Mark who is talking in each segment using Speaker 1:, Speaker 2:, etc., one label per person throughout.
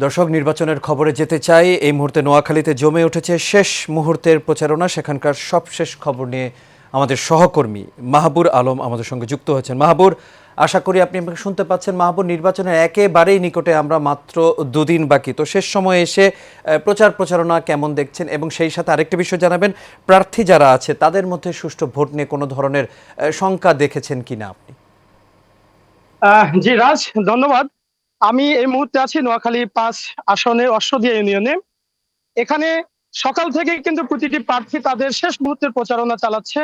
Speaker 1: দর্শক, নির্বাচনের খবরে যেতে চাই। এই মুহূর্তে নোয়াখালীতে জমে উঠেছে শেষ মুহূর্তের প্রচারণা। সেখানকার সবশেষ খবর নিয়ে আমাদের সহকর্মী মাহবুর আলম আমাদের সঙ্গে যুক্ত হয়েছেন। মাহবুর, আশা করি আপনি আমাকে শুনতে পাচ্ছেন। মাহবুর, নির্বাচনের একেবারেই নিকটে, আমরা মাত্র দুদিন বাকি, তো শেষ সময়ে এসে প্রচারণা কেমন দেখছেন? এবং সেই সাথে আরেকটা বিষয় জানাবেন, প্রার্থী যারা আছে তাদের মধ্যে সুষ্ঠু ভোট নিয়ে কোনো ধরনের শঙ্কা দেখেছেন কিনা আপনি?
Speaker 2: জি রাজ, ধন্যবাদ। আমি এই মুহূর্তে আছি নোয়াখালী ৫ আসনের অশ্বদিয়া ইউনিয়নে। এখানে সকাল থেকে কিন্তু প্রতিটি প্রার্থী তাদের শেষ মুহূর্তের প্রচারণা চালাচ্ছে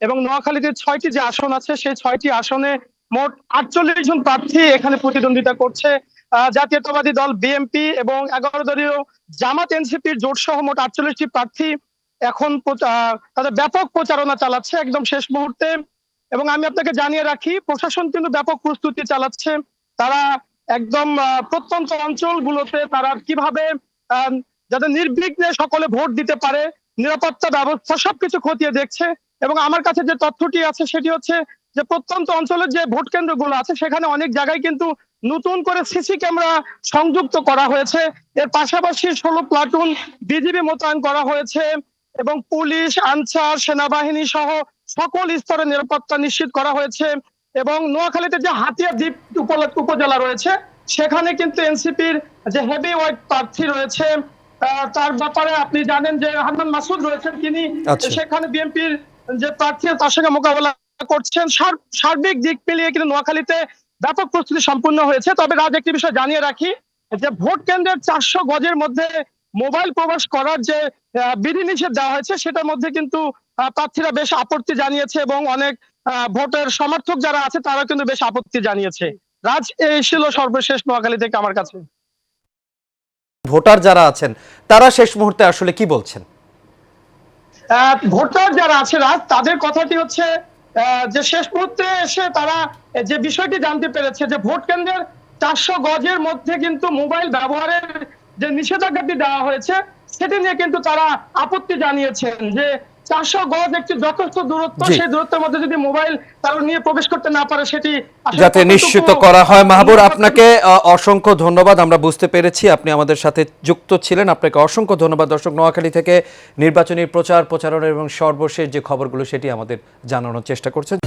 Speaker 2: এবং নোয়াখালীতে ৬টি যে আসন আছে সেই ৬টি আসনে মোট ৪৮ জন প্রার্থী এখানে প্রতিদ্বন্দ্বিতা করছে। জাতীয়তাবাদী দল বিএনপি এবং ১১ দলীয় জামাত এনসিপির জোট সহ মোট ৪৮টি প্রার্থী এখন তাদের ব্যাপক প্রচারণা চালাচ্ছে একদম শেষ মুহূর্তে। এবং আমি আপনাকে জানিয়ে রাখি, প্রশাসন কিন্তু ব্যাপক প্রস্তুতি চালাচ্ছে। তারা একদম প্রত্যন্ত অঞ্চলগুলোতে তারা কিভাবে আহ, যাতে নির্বিঘ্নে সকলে ভোট দিতে পারে, নিরাপত্তা ব্যবস্থা সবকিছু খতিয়ে দেখছে। এবং আমার কাছে যে তথ্যটি আছে সেটি হচ্ছে যে প্রত্যন্ত অঞ্চলের যে ভোট কেন্দ্রগুলো আছে সেখানে অনেক জায়গায় কিন্তু নতুন করে সিসি ক্যামেরা সংযুক্ত করা হয়েছে। এর পাশাপাশি ১৬ প্লাটুন বিজিবি মোতায়েন করা হয়েছে এবং পুলিশ, আনসার, সেনাবাহিনী সহ সকল স্তরে নিরাপত্তা নিশ্চিত করা হয়েছে। এবং নোয়াখালীতে যে হাতিয়া দ্বীপ উপজেলা রয়েছে সেখানে কিন্তু এনসিপির যে হেভি ওয়েট প্রার্থী রয়েছে, তার ব্যাপারে আপনি জানেন যে হান্নান মাসুদ রয়েছেন, তিনি
Speaker 1: আচ্ছা।
Speaker 2: সেখানে বিএনপির যে প্রার্থী তার সঙ্গে মোকাবেলা করছেন। সার্বিক দিক মিলিয়ে কিন্তু নোয়াখালীতে ব্যাপক প্রস্তুতি সম্পূর্ণ হয়েছে। তবে রাজ, একটি বিষয় জানিয়ে রাখি যে ভোট কেন্দ্রের ৪০০ গজের মধ্যে মোবাইল প্রবেশ করার যে বিধিনিষেধ দেওয়া হয়েছে সেটার মধ্যে কিন্তু প্রার্থীরা বেশ আপত্তি জানিয়েছে এবং অনেক ভোটের সমর্থক যারা আছে তারা কিন্তু বেশ আপত্তি জানিয়েছে। রাজ, এই ছিল সর্বশেষ নোয়াখালী থেকে আমার কাছে।
Speaker 1: ভোটার যারা আছেন তারা শেষ মুহূর্তে আসলে কি বলছেন?
Speaker 2: ভোটার যারা আছে রাজ, তাদের কথাটি হচ্ছে যে শেষ মুহূর্তে এসে তারা যে বিষয়টি জানতে পেরেছে যে ভোট কেন্দ্রের ৪০০ গজের মধ্যে কিন্তু মোবাইল ব্যবহারের যে নিষেধাজ্ঞাটি দেওয়া হয়েছে সেটি নিয়ে কিন্তু তারা আপত্তি জানিয়েছেন যে ৪০০ গজ একটি যথেষ্ট দূরত্ব,
Speaker 1: জি,
Speaker 2: সেই দূরত্বের মধ্যে যদি মোবাইল তারা নিয়ে প্রবেশ করতে না পারে সেটি আসলে
Speaker 1: যাতে
Speaker 2: কতটুকু
Speaker 1: নিশ্চিত করা হয়। মাহবুর,
Speaker 2: নিরাপত্তা।
Speaker 1: আপনাকে অসংখ্য ধন্যবাদ। আমরা বুঝতে পেরেছি আপনি আমাদের সাথে যুক্ত ছিলেন, আপনাকে অসংখ্য ধন্যবাদ। দর্শক, নোয়াখালী থেকে নির্বাচনী প্রচারণা এবং সর্বশেষ যে খবরগুলো সেটি আমাদের জানানোর চেষ্টা করছেন।